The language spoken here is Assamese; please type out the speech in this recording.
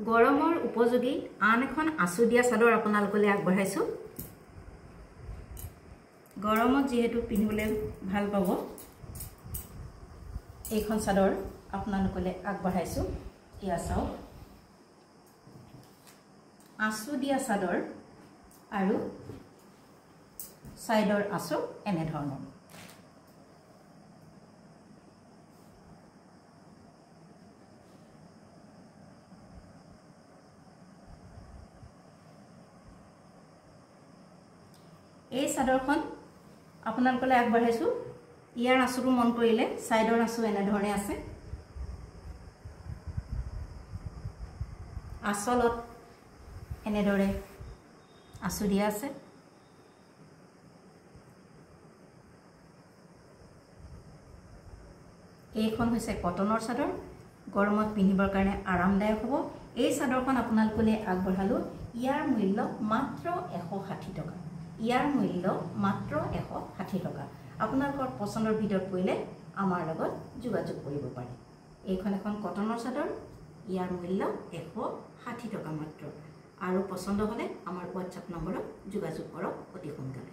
গৰমৰ উপযোগী আন এখন আঁচু দিয়া চাদৰ আপোনালোকলৈ আগবঢ়াইছোঁ। গৰমত যেহেতু পিন্ধিবলৈ ভাল পাব এইখন চাদৰ আপোনালোকলৈ আগবঢ়াইছোঁ। ইয়া চাওক, আঁচু দিয়া চাদৰ আৰু চাইডৰ আঁচু এনেধৰণৰ। এই চাদৰখন আপোনালোকলৈ আগবঢ়াইছোঁ। ইয়াৰ আঁচুটো মন কৰিলে চাইডৰ আঁচু এনেধৰণে আছে। আঁচলত এনেদৰে আঁচু দিয়া আছে। এইখন হৈছে কটনৰ চাদৰ, গৰমত পিন্ধিবৰ কাৰণে আৰামদায়ক হ'ব। এই চাদৰখন আপোনালোকলৈ আগবঢ়ালোঁ। ইয়াৰ মূল্য মাত্ৰ 160 টকা। ইয়াৰ মূল্য মাত্ৰ 160 টকা। আপোনালোকৰ পচন্দৰ ভিতৰত পৰিলে আমাৰ লগত যোগাযোগ কৰিব পাৰে। এইখন এখন কটনৰ চাদৰ, ইয়াৰ মূল্য 160 টকা মাত্ৰ। আৰু পচন্দ হ'লে আমাৰ হোৱাটছআপ নম্বৰত যোগাযোগ কৰক অতি সোনকালে।